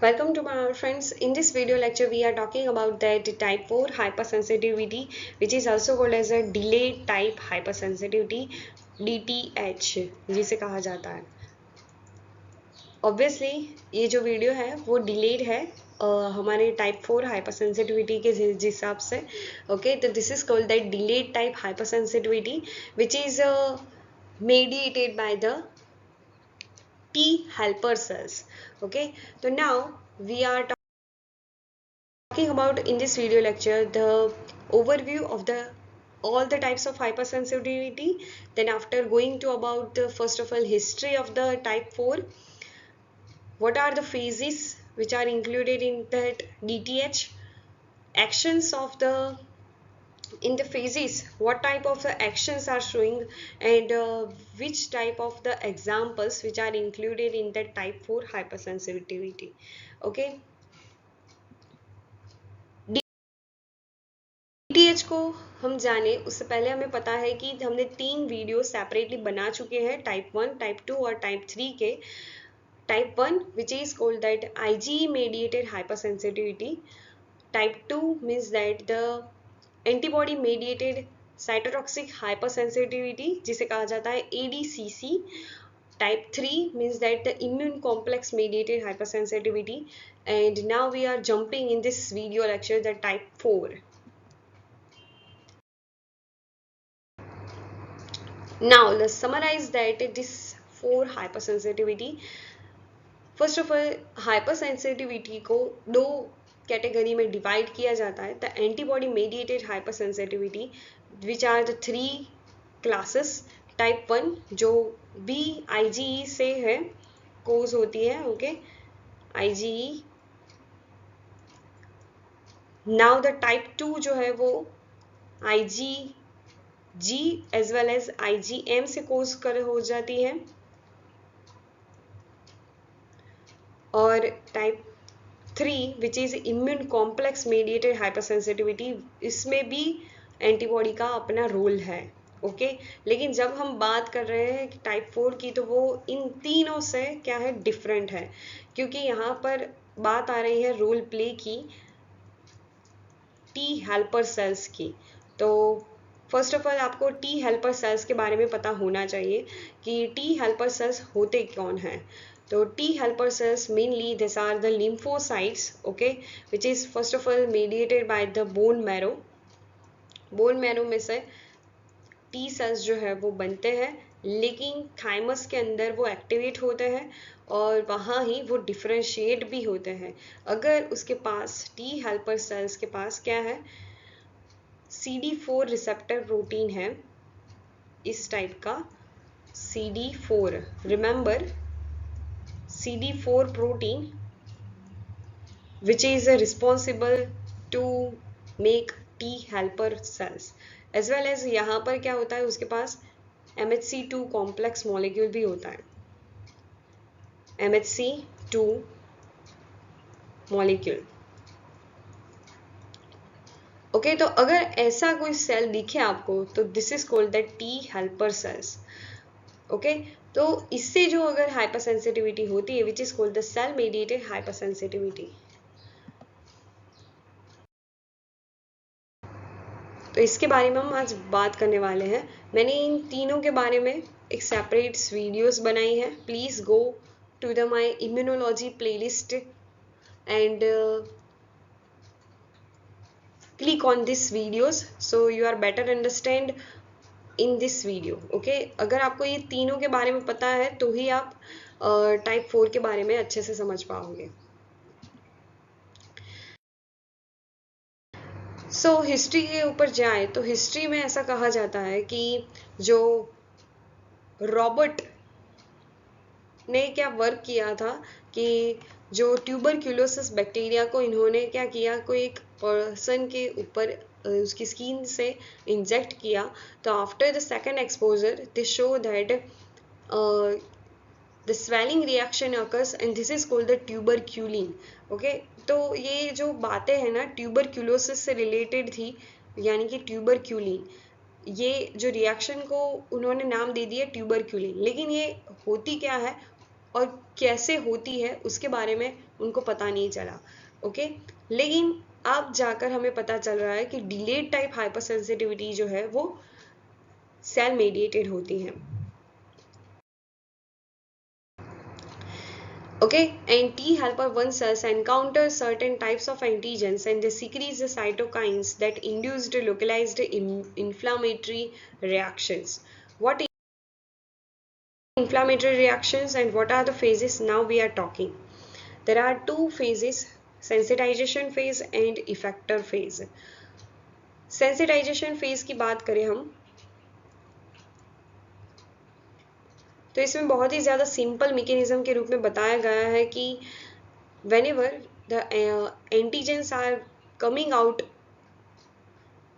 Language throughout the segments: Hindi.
Welcome to my friends. In this video lecture, we are talking about that type 4 hypersensitivity, which is also called as a delayed type hypersensitivity, DTH, जिसे कहा जाता है. Obviously, ये जो वीडियो है वो डिलेड है हमारे टाइप 4 hypersensitivity के हिसाब से. Okay, तो this is called that delayed type hypersensitivity, which is mediated by the T helper cells. Okay, so now we are talking about in this video lecture the overview of the all the types of hypersensitivity. Then after going to about the first of all history of the type 4, what are the phases which are included in that DTH, actions of the in the phases, what type of the actions are showing, and which type of the examples which are included in the type 4 hypersensitivity. Okay, DTH को हम जाने उससे पहले हमें पता है कि हमने 3 वीडियो सेपरेटली बना चुके हैं टाइप 1, टाइप 2 और टाइप 3 के. Type 1 which is called that IgE mediated hypersensitivity. Type 2 means that the antibody mediated cytotoxic hypersensitivity जिसे कहा जाता है ADCC. Type 3 means that the immune complex mediated hypersensitivity. And now we are jumping in this video lecture the type 4. Now let's summarize that this 4 hypersensitivity. First of all, hypersensitivity को दो कैटेगरी में डिवाइड किया जाता है. The antibody mediated hypersensitivity which are the 3 classes. Type 1 जो बी IgE से है कोज होती है. Okay, IgE. Now the type 2 जो है वो IgG as well as IgM से कोज कर हो जाती है. और type 3 which is immune complex mediated hypersensitivity, इसमें भी एंटीबॉडी का अपना रोल है. ओके, लेकिन जब हम बात कर रहे हैं टाइप 4 की तो वो इन तीनों से क्या है, डिफरेंट है, क्योंकि यहाँ पर बात आ रही है रोल प्ले की टी हेल्पर सेल्स की. तो फर्स्ट ऑफ ऑल आपको टी हेल्पर सेल्स के बारे में पता होना चाहिए कि टी हेल्पर सेल्स होते कौन हैं. तो T helper cells mainly these are the lymphocytes, okay, which is first of all mediated by the bone marrow. bone marrow में से T cells जो है वो बनते हैं, लेकिन थाइमस के अंदर वो एक्टिवेट होते हैं और वहाँ ही वो डिफ्रेंशिएट भी होते हैं. अगर उसके पास T helper cells के पास क्या है, CD4 रिसेप्टर प्रोटीन है इस टाइप का. CD4, remember CD4 protein which is responsible to make T helper cells, as well as यहाँ पर क्या होता है, उसके पास MHC2 complex molecule भी होता है. MHC2 molecule. ओके, तो अगर ऐसा कोई सेल दिखे आपको तो this is called the T helper cells. Okay, तो इससे जो अगर हाइपरसेंसिटिविटी होती है which is called the cell mediated hypersensitivity. तो इसके बारे में हम आज बात करने वाले हैं. मैंने इन तीनों के बारे में एक सेपरेट वीडियोस बनाई है. Please go to the my immunology playlist and click on this videos so you are better understand in this video. okay, अगर आपको ये तीनों के बारे में पता है तो ही आप टाइप 4 के बारे में अच्छे से समझ पाओगे. सो हिस्ट्री के ऊपर जाए तो हिस्ट्री में ऐसा कहा जाता है कि जो रॉबर्ट ने क्या वर्क किया था कि जो ट्यूबरक्यूलोसिस बैक्टीरिया को इन्होंने क्या किया, कोई एक पर्सन के ऊपर उसकी स्किन से इंजेक्ट किया. तो after the second exposure they show that the swelling reaction occurs and this is called the tuberculin. Okay, तो ये जो बातें हैं ना ट्यूबरक्यूलोसिस से रिलेटेड थी, यानी कि ट्यूबरक्यूलिन, ये जो रिएक्शन को उन्होंने नाम दे दिया ट्यूबरक्यूलिन. लेकिन ये होती क्या है, और कैसे होती है उसके बारे में उनको पता नहीं चला। ओके, लेकिन अब जाकर हमें पता चल रहा है कि डिलेड टाइप हाइपर सेंसिटिविटी जो है वो सेल मेडिएटेड होती है। Okay, and T helper 1 cells encounter certain types of antigens and they secrete the cytokines that induce the localized inflammatory reactions. What inflammatory reactions and what are the phases now we are talking? There are two phases, sensitization phase and effector phase. Sensitization phase की बात करें हम तो इसमें बहुत ही ज़्यादा सिंपल मैकेनिज्म के रूप में बताया गया है कि whenever the antigens are coming out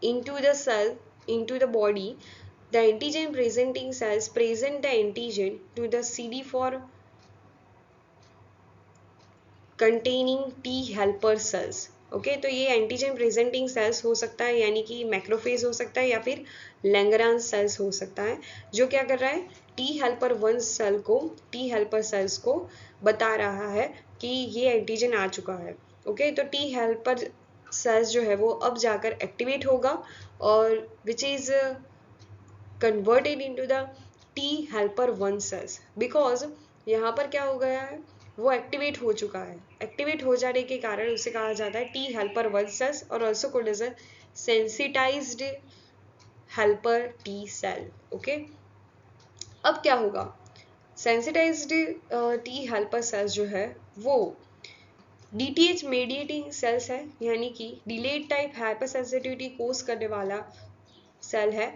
into the cell, into the body, the antigen presenting cells present the antigen to the CD4 containing T helper cells. Okay तो ये एंटीजन प्रेजेंटिंग सेल्स हो सकता है, यानी कि मैक्रोफेज हो सकता है या फिर लैंगरान सेल्स हो सकता है, जो क्या कर रहा है टी हेल्पर 1 सेल को, टी हेल्पर सेल्स को बता रहा है कि ये एंटीजन आ चुका है। ओके तो टी हेल्पर सेल्स जो है वो अब जाकर एक्टिवेट होगा और which is converted into the T helper 1 cells, because यहाँ पर क्या हो गया है वो एक्टिवेट हो चुका है। एक्टिवेट हो जाने के कारण उसे कहा जाता है टी हेल्पर 1 सेल्स और also called as a sensitized helper T cell. Okay अब क्या होगा, सेंसिटाइज्ड टी हेल्पर सेल्स जो है वो डीटीएच मेडिएटिंग सेल्स है, यानी कि डिलेड टाइप हाइपर सेंसिटिविटी कोज करने वाला सेल है।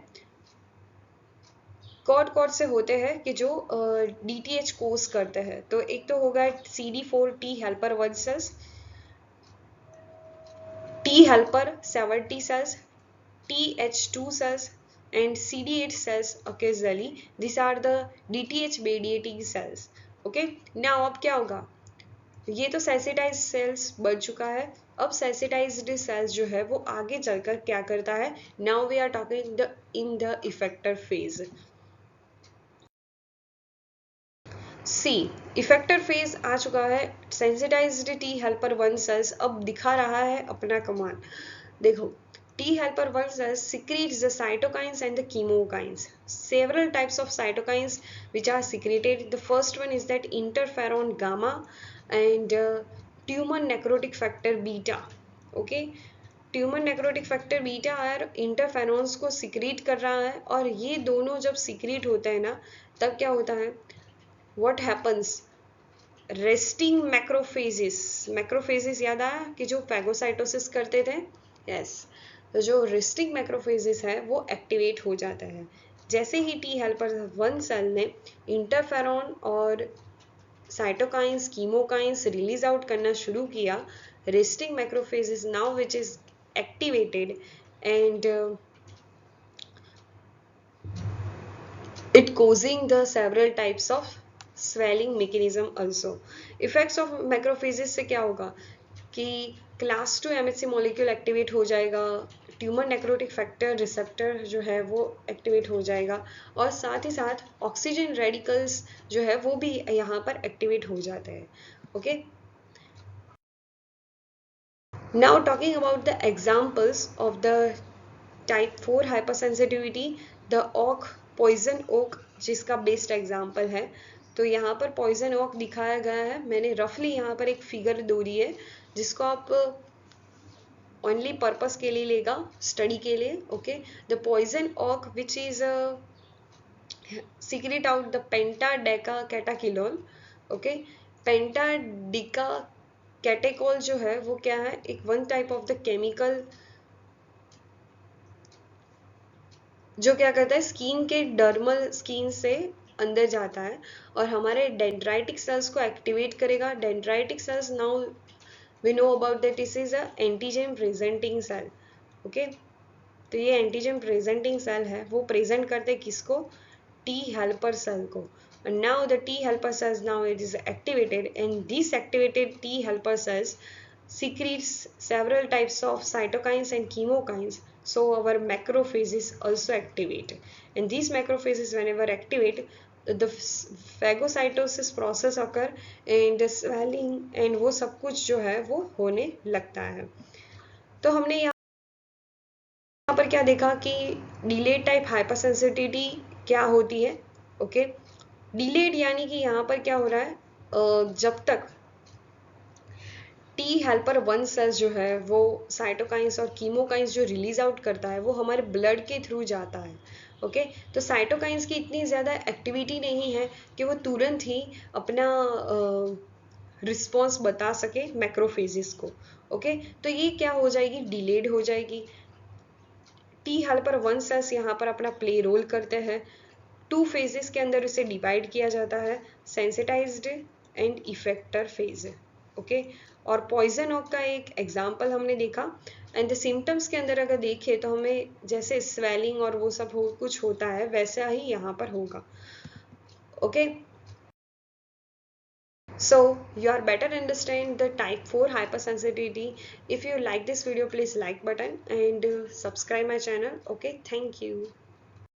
कौन से होते हैं कि जो डीटीएच कोर्स करते हैं, तो एक तो होगा CD4 T helper 1 cells, T helper 7 T cells, TH2 cells and CD8 cells occasionally. These are the DTH mediating cells. Okay, now अब क्या होगा, ये तो सेंसिटाइज सेल्स बन चुका है। अब सेंसिटाइज्ड सेल्स जो है वो आगे चलकर क्या करता है, now we are talking the in the effector phase. See effector phase आ चुका है, सेंसिटाइज्ड टी हेल्पर 1 सेल्स अब दिखा रहा है अपना कमाल। देखो T helper 1 cells secretes the cytokines and the chemokines. Several types of cytokines which are secreted. The first one is that interferon gamma and tumor necrotic factor beta. Okay, tumour necrotic factor beta और इंटरफेरॉन्स को सिक्रीट कर रहा है, और ये दोनों जब सिक्रीट होते हैं ना तब क्या होता है, what happens, resting macrophages, macrophages याद आया कि जो फैगोसाइटोसिस करते थे, यस तो जो रेस्टिंग मैक्रोफेजेस है वो एक्टिवेट हो जाता है। जैसे ही टी हेल्पर 1 सेल ने इंटरफेरॉन और साइटोकाइंस कीमोकाइंस रिलीज आउट करना शुरू किया, resting macrophages now which is activated and it causing the several types of swelling mechanism also. Effects of macrophages से क्या होगा कि क्लास 2 MHC मॉलिक्यूल एक्टिवेट हो जाएगा, ट्यूमर नेक्रोटिक फैक्टर रिसेप्टर जो है वो एक्टिवेट हो जाएगा, और साथ ही साथ ऑक्सीजन रेडिकल्स जो है वो भी यहाँ पर एक्टिवेट हो जाते हैं। Okay, now talking about the examples of the type 4 hypersensitivity, the oak, poison oak जिसका बेस्ट एग्जाम्पल है। तो यहाँ पर पॉइजन ओक दिखाया गया है, मैंने रफली यहाँ पर एक फिगर दो दी है जिसको आप ओनली पर्पस के लिए लेगा, स्टडी के लिए। Okay, the poison oak which is secrete out the pentadeca catechol। Okay, pentadeca catechol जो है वो क्या है, एक one type of the chemical जो क्या करता है स्किन के डर्मल स्किन से अंदर जाता है और हमारे डेंड्राइटिक सेल्स को एक्टिवेट करेगा। Dendritic cells now we know about that this is a antigen presenting cell. Okay, तो ये एंटीजन प्रेजेंटिंग सेल है, वो प्रेजेंट करते किसको, टी हेल्पर सेल को। and now the T helper cells now it is activated and these activated T helper cells secretes several types of cytokines and chemokines, so our macrophages also activate, and these macrophages whenever activate the phagocytosis process occur and swelling and वो सब कुछ जो है वो होने लगता है। तो हमने यहाँ पर क्या देखा कि डिलेड टाइप हाइपरसेंसिटिविटी क्या होती है। ओके, डिलेड यानी कि यहाँ पर क्या हो रहा है, जब तक टी हेल्पर वन सेल्स जो है वो साइटोकाइंस और कीमोकाइंस जो रिलीज आउट करता है वो हमारे ब्लड के थ्रू जाता है। ओके, तो साइटोकाइंस की इतनी ज़्यादा एक्टिविटी नहीं है कि वो तुरंत ही अपना रिस्पॉन्स बता सके मैक्रोफेजेस को। ओके, तो ये क्या हो जाएगी, डिलेड हो जाएगी। टी हेल्पर वन सेल्स यहाँ पर अपना प्ले रोल करते हैं। टू फेजेस के अंदर इसे डिवाइड किया जाता है, sensitised and effector phase. Okay, और पॉइजन ऑक का एक एग्जाम्पल हमने देखा। एंड द सिम्टम्स के अंदर अगर देखें तो हमें जैसे स्वेलिंग और वो सब कुछ होता है वैसा ही यहाँ पर होगा। Okay, so you are better understand the type 4 hypersensitivity. If you like this video, please like button and subscribe my channel. Okay, thank you.